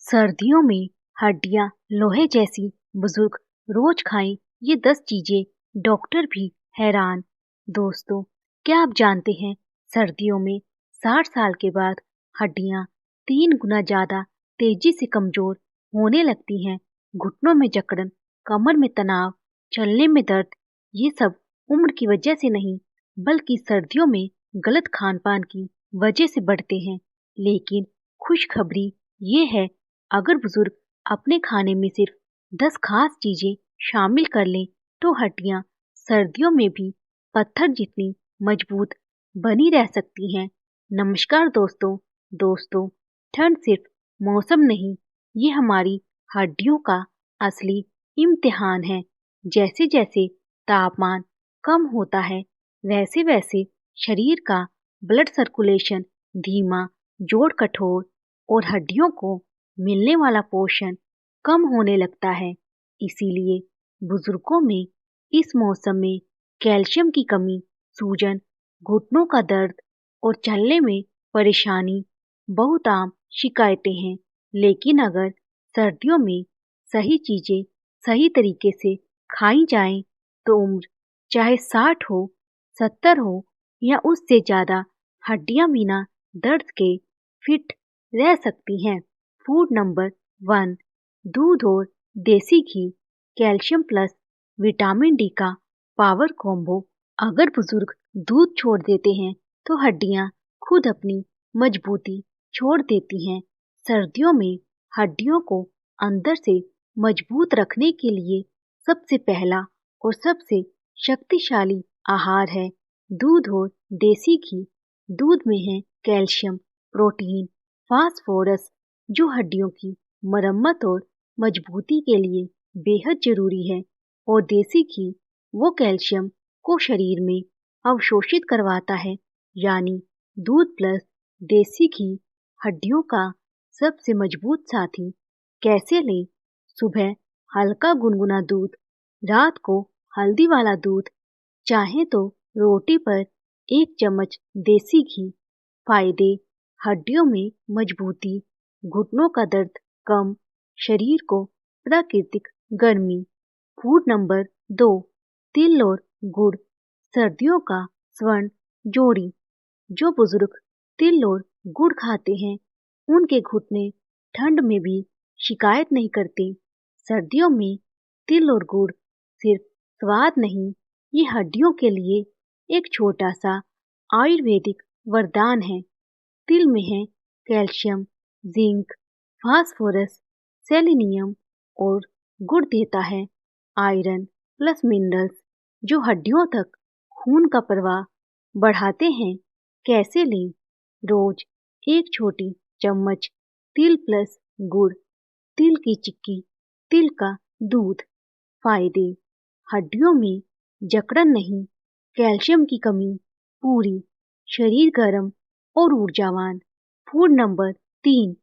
सर्दियों में हड्डियां लोहे जैसी बुजुर्ग रोज खाएं ये 10 चीजें, डॉक्टर भी हैरान। दोस्तों, क्या आप जानते हैं सर्दियों में 60 साल के बाद हड्डियां 3 गुना ज्यादा तेजी से कमजोर होने लगती हैं। घुटनों में जकड़न, कमर में तनाव, चलने में दर्द, ये सब उम्र की वजह से नहीं बल्कि सर्दियों में गलत खान पान की वजह से बढ़ते हैं। लेकिन खुशखबरी ये है, अगर बुजुर्ग अपने खाने में सिर्फ 10 खास चीजें शामिल कर लें तो हड्डियां सर्दियों में भी पत्थर जितनी मजबूत बनी रह सकती हैं। नमस्कार दोस्तों, ठंड सिर्फ मौसम नहीं, ये हमारी हड्डियों का असली इम्तिहान है। जैसे जैसे तापमान कम होता है वैसे वैसे शरीर का ब्लड सर्कुलेशन धीमा, जोड़ कठोर और हड्डियों को मिलने वाला पोषण कम होने लगता है। इसीलिए बुजुर्गों में इस मौसम में कैल्शियम की कमी, सूजन, घुटनों का दर्द और चलने में परेशानी बहुत आम शिकायतें हैं। लेकिन अगर सर्दियों में सही चीजें सही तरीके से खाई जाएं तो उम्र चाहे 60 हो, 70 हो या उससे ज्यादा, हड्डियां बिना दर्द के फिट रह सकती हैं। फूड नंबर 1, दूध और देसी घी, कैल्शियम प्लस विटामिन डी का पावर कॉम्बो। अगर बुजुर्ग दूध छोड़ देते हैं तो हड्डियां खुद अपनी मजबूती छोड़ देती हैं। सर्दियों में हड्डियों को अंदर से मजबूत रखने के लिए सबसे पहला और सबसे शक्तिशाली आहार है दूध और देसी घी। दूध में है कैल्शियम, प्रोटीन, फास्फोरस, जो हड्डियों की मरम्मत और मजबूती के लिए बेहद जरूरी है। और देसी घी वो कैल्शियम को शरीर में अवशोषित करवाता है। यानी दूध प्लस देसी घी हड्डियों का सबसे मजबूत साथी। कैसे लें? सुबह हल्का गुनगुना दूध, रात को हल्दी वाला दूध, चाहे तो रोटी पर 1 चम्मच देसी घी। फायदे: हड्डियों में मजबूती, घुटनों का दर्द कम, शरीर को प्राकृतिक गर्मी। फूड नंबर 2, तिल और गुड़, सर्दियों का स्वर्ण जोड़ी। जो बुजुर्ग तिल और गुड़ खाते हैं उनके घुटने ठंड में भी शिकायत नहीं करते। सर्दियों में तिल और गुड़ सिर्फ स्वाद नहीं, ये हड्डियों के लिए एक छोटा सा आयुर्वेदिक वरदान है। तिल में है कैल्शियम, जिंक, फास्फोरस, सेलेनियम और गुड़ देता है आयरन प्लस मिनरल्स, जो हड्डियों तक खून का प्रवाह बढ़ाते हैं। कैसे लें? रोज 1 छोटी चम्मच तिल प्लस गुड़, तिल की चिक्की, तिल का दूध। फायदे: हड्डियों में जकड़न नहीं, कैल्शियम की कमी पूरी, शरीर गर्म और ऊर्जावान। फूड नंबर 3,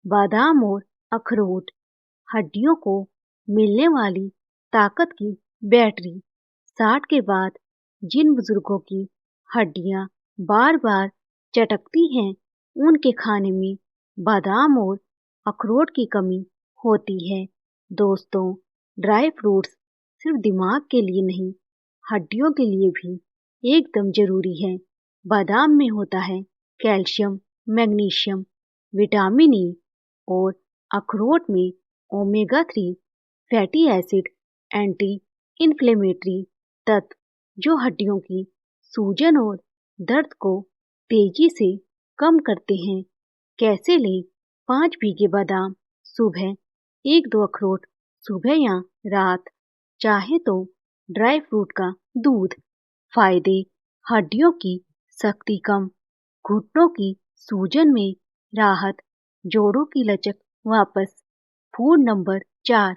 बादाम और अखरोट, हड्डियों को मिलने वाली ताकत की बैटरी। 60 के बाद जिन बुजुर्गों की हड्डियां बार बार चटकती हैं उनके खाने में बादाम और अखरोट की कमी होती है। दोस्तों, ड्राई फ्रूट्स सिर्फ दिमाग के लिए नहीं, हड्डियों के लिए भी एकदम जरूरी है। बादाम में होता है कैल्शियम, मैग्नीशियम, विटामिन ई और अखरोट में omega 3 fatty acid, anti inflammatory तत्व, जो हड्डियों की सूजन और दर्द को तेजी से कम करते हैं। कैसे लें? 5 भीगे बादाम सुबह, 1-2 अखरोट सुबह या रात, चाहे तो ड्राई फ्रूट का दूध। फायदे: हड्डियों की शक्ति कम, घुटनों की सूजन में राहत, जोड़ों की लचक वापस। फूड नंबर 4,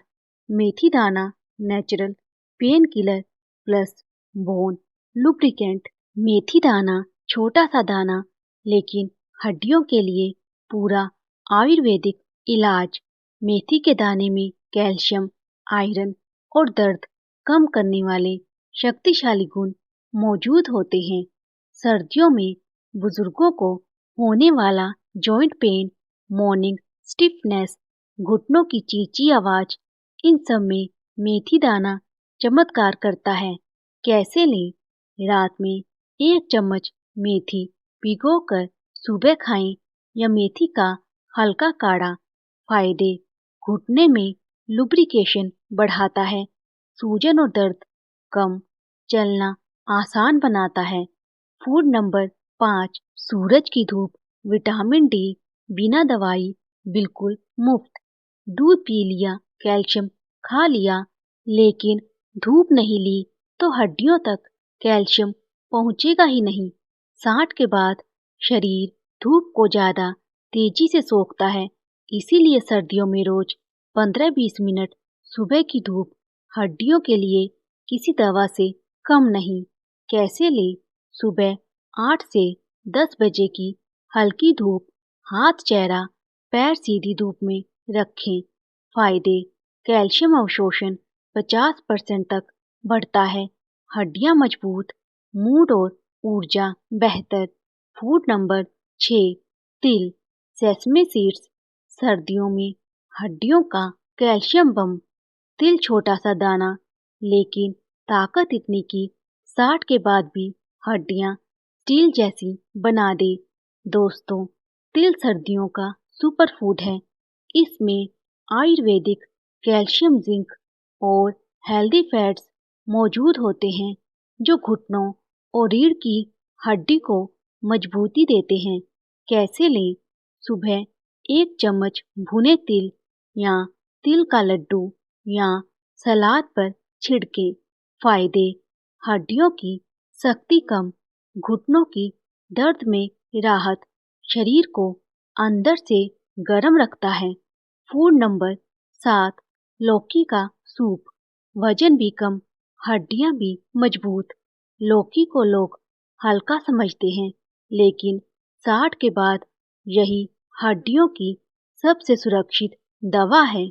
मेथी दाना, natural pain killer plus bone lubricant. मेथी दाना छोटा सा दाना, लेकिन हड्डियों के लिए पूरा आयुर्वेदिक इलाज। मेथी के दाने में कैल्शियम, आयरन और दर्द कम करने वाले शक्तिशाली गुण मौजूद होते हैं। सर्दियों में बुजुर्गों को होने वाला जॉइंट पेन, मॉर्निंग स्टिफनेस, घुटनों की चींची आवाज, इन सब में मेथी दाना चमत्कार करता है। कैसे लें? रात में 1 चम्मच मेथी भिगोकर सुबह खाएं या मेथी का हल्का काढ़ा। फायदे: घुटने में लुब्रिकेशन बढ़ाता है, सूजन और दर्द कम, चलना आसान बनाता है। फूड नंबर 5, सूरज की धूप, विटामिन डी बिना दवाई बिल्कुल मुफ्त। दूध पी लिया, कैल्शियम खा लिया, लेकिन धूप नहीं ली तो हड्डियों तक कैल्शियम पहुंचेगा ही नहीं। 60 के बाद शरीर धूप को ज्यादा तेजी से सोखता है, इसीलिए सर्दियों में रोज 15-20 मिनट सुबह की धूप हड्डियों के लिए किसी दवा से कम नहीं। कैसे ले? सुबह 8 से 10 बजे की हल्की धूप, हाथ, चेहरा, पैर सीधी धूप में रखें। फायदे: कैल्शियम अवशोषण 50% तक बढ़ता है, हड्डियां मजबूत, मूड और ऊर्जा बेहतर। फूड नंबर 6, तिल, सेसमे सीड्स, सर्दियों में हड्डियों का कैल्शियम बम। तिल छोटा सा दाना, लेकिन ताकत इतनी कि 60 के बाद भी हड्डियां स्टील जैसी बना दे। दोस्तों, तिल सर्दियों का सुपर फूड है। इसमें आयुर्वेदिक कैल्शियम, जिंक और हेल्दी फैट्स मौजूद होते हैं, जो घुटनों और रीढ़ की हड्डी को मजबूती देते हैं। कैसे लें? सुबह 1 चम्मच भुने तिल या तिल का लड्डू या सलाद पर छिड़के। फायदे: हड्डियों की शक्ति कम, घुटनों की दर्द में राहत, शरीर को अंदर से गर्म रखता है। फूड नंबर 7, लौकी का सूप, वजन भी कम, हड्डियां भी मजबूत। लौकी को लोग हल्का समझते हैं, लेकिन 60 के बाद यही हड्डियों की सबसे सुरक्षित दवा है।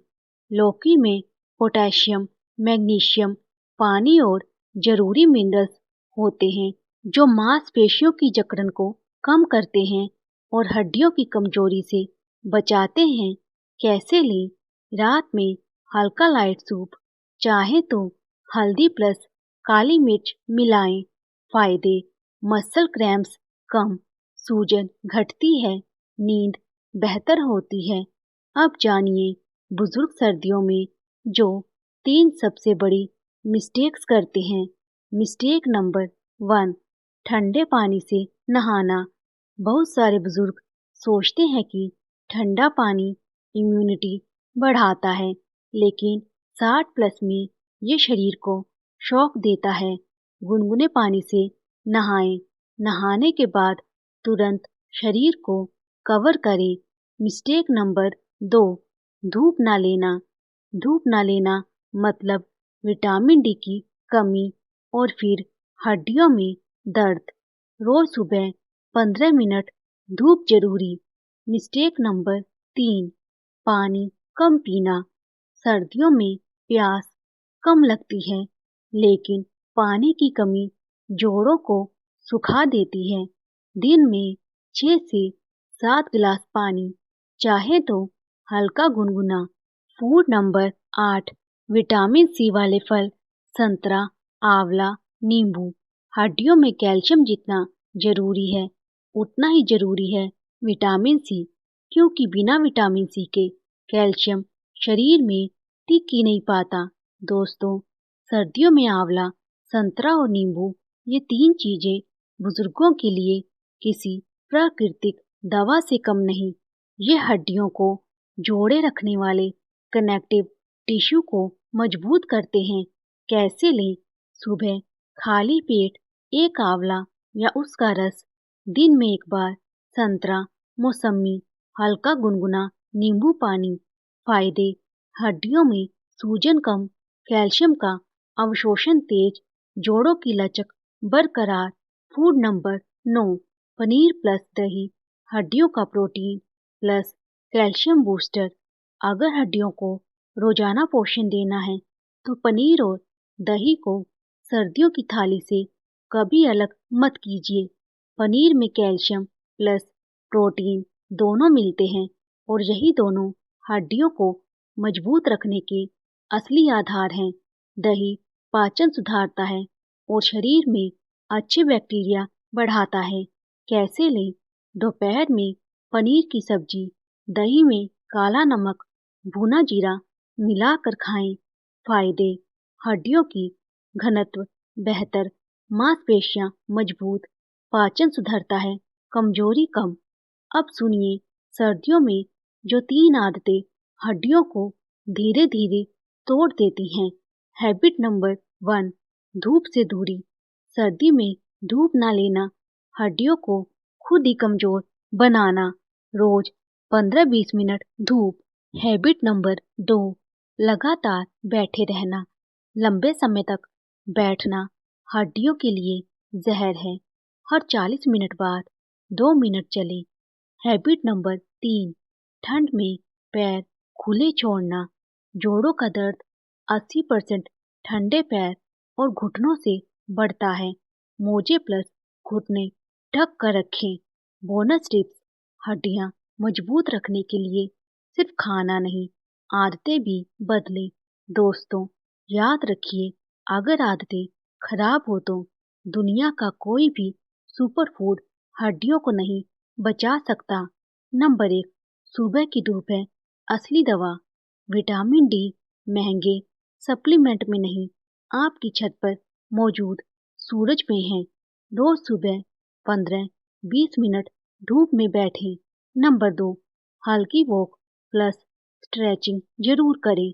लौकी में पोटेशियम, मैग्नीशियम, पानी और जरूरी मिनरल्स होते हैं, जो मांसपेशियों की जकड़न को कम करते हैं और हड्डियों की कमजोरी से बचाते हैं। कैसे लें? रात में हल्का लाइट सूप, चाहे तो हल्दी प्लस काली मिर्च मिलाएं। फायदे: मसल क्रैम्प्स कम, सूजन घटती है, नींद बेहतर होती है। अब जानिए बुजुर्ग सर्दियों में जो 3 सबसे बड़ी मिस्टेक्स करते हैं। मिस्टेक नंबर 1, ठंडे पानी से नहाना। बहुत सारे बुजुर्ग सोचते हैं कि ठंडा पानी इम्यूनिटी बढ़ाता है, लेकिन 60 प्लस में ये शरीर को शॉक देता है। गुनगुने पानी से नहाएं। नहाने के बाद तुरंत शरीर को कवर करें। मिस्टेक नंबर 2, धूप ना लेना। धूप ना लेना मतलब विटामिन डी की कमी और फिर हड्डियों में दर्द। रोज सुबह 15 मिनट धूप जरूरी। मिस्टेक नंबर 3, पानी कम पीना। सर्दियों में प्यास कम लगती है, लेकिन पानी की कमी जोड़ों को सुखा देती है। दिन में 6 से 7 गिलास पानी, चाहे तो हल्का गुनगुना। फूड नंबर 8, विटामिन सी वाले फल, संतरा, आंवला, नींबू। हड्डियों में कैल्शियम जितना जरूरी है, उतना ही जरूरी है विटामिन सी, क्योंकि बिना विटामिन सी के कैल्शियम शरीर में टिक ही नहीं पाता। दोस्तों, सर्दियों में आंवला, संतरा और नींबू, ये 3 चीजें बुजुर्गों के लिए किसी प्राकृतिक दवा से कम नहीं। ये हड्डियों को जोड़े रखने वाले कनेक्टिव टिश्यू को मजबूत करते हैं। कैसे लें? सुबह खाली पेट 1 आंवला या उसका रस, दिन में 1 बार संतरा, मौसमी, हल्का गुनगुना नींबू पानी। फायदे: हड्डियों में सूजन कम, कैल्शियम का अवशोषण तेज, जोड़ों की लचक बरकरार। फूड नंबर 9, पनीर प्लस दही, हड्डियों का प्रोटीन प्लस कैल्शियम बूस्टर। अगर हड्डियों को रोजाना पोषण देना है तो पनीर और दही को सर्दियों की थाली से कभी अलग मत कीजिए। पनीर में कैल्शियम प्लस प्रोटीन दोनों मिलते हैं और यही दोनों हड्डियों को मजबूत रखने के असली आधार हैं। दही पाचन सुधारता है और शरीर में अच्छे बैक्टीरिया बढ़ाता है। कैसे लें? दोपहर में पनीर की सब्जी, दही में काला नमक, भुना जीरा मिलाकर खाएं। फायदे: हड्डियों की घनत्व बेहतर, मांसपेशियां मजबूत, पाचन सुधरता है, कमजोरी कम। अब सुनिए सर्दियों में जो 3 आदतें हड्डियों को धीरे धीरे तोड़ देती हैं। हैबिट नंबर 1, धूप से दूरी। सर्दी में धूप ना लेना, हड्डियों को खुद ही कमजोर बनाना। रोज 15-20 मिनट धूप। हैबिट नंबर 2, लगातार बैठे रहना। लंबे समय तक बैठना हड्डियों के लिए जहर है। हर 40 मिनट बाद 2 मिनट चले। हैबिट नंबर 3, ठंड में पैर खुले छोड़ना। जोड़ों का दर्द 80% ठंडे पैर और घुटनों से बढ़ता है। मोजे प्लस घुटने ढक कर रखें। बोनस टिप्स: हड्डियां मजबूत रखने के लिए सिर्फ खाना नहीं, आदतें भी बदलें। दोस्तों, याद रखिए, अगर आदतें खराब हो तो दुनिया का कोई भी सुपर फूड हड्डियों को नहीं बचा सकता। नंबर 1, सुबह की धूप है असली दवा। विटामिन डी महंगे सप्लीमेंट में नहीं, आपकी छत पर मौजूद सूरज में है। रोज सुबह 15-20 मिनट धूप में बैठें। नंबर 2, हल्की वॉक प्लस स्ट्रेचिंग जरूर करें।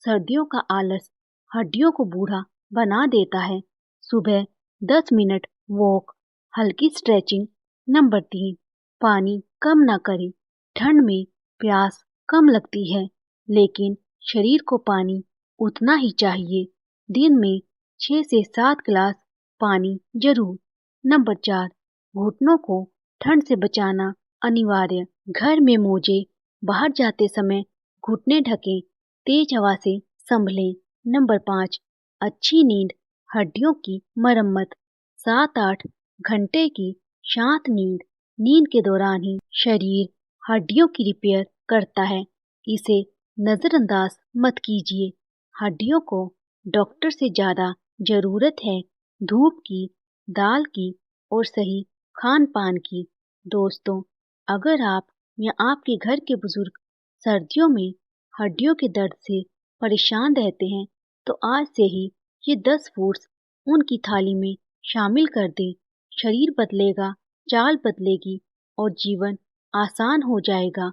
सर्दियों का आलस हड्डियों को बूढ़ा बना देता है। सुबह 10 मिनट वॉक, हल्की स्ट्रेचिंग। नंबर 3, पानी कम ना करें। ठंड में प्यास कम लगती है, लेकिन शरीर को पानी उतना ही चाहिए। दिन में 6 से 7 गिलास पानी जरूर। नंबर 4, घुटनों को ठंड से बचाना अनिवार्य। घर में मोजे, बाहर जाते समय घुटने ढकें, तेज हवा से संभलें। नंबर 5, अच्छी नींद हड्डियों की मरम्मत। 7-8 घंटे की शांत नींद, नींद के दौरान ही शरीर हड्डियों की रिपेयर करता है। इसे नजरअंदाज मत कीजिए। हड्डियों को डॉक्टर से ज्यादा जरूरत है धूप की, दाल की और सही खान पान की। दोस्तों, अगर आप या आपके घर के बुजुर्ग सर्दियों में हड्डियों के दर्द से परेशान रहते हैं, तो आज से ही ये 10 फूड्स उनकी थाली में शामिल कर दें। शरीर बदलेगा, चाल बदलेगी और जीवन आसान हो जाएगा।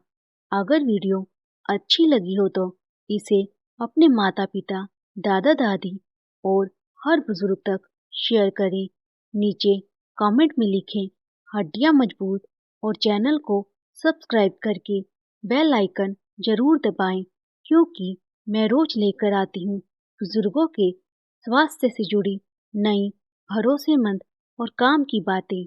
अगर वीडियो अच्छी लगी हो तो इसे अपने माता पिता, दादा दादी और हर बुजुर्ग तक शेयर करें। नीचे कमेंट में लिखें हड्डियां मजबूत और चैनल को सब्सक्राइब करके बेल आइकन जरूर दबाएं, क्योंकि मैं रोज लेकर आती हूँ बुजुर्गों के स्वास्थ्य से जुड़ी नई, भरोसेमंद और काम की बातें।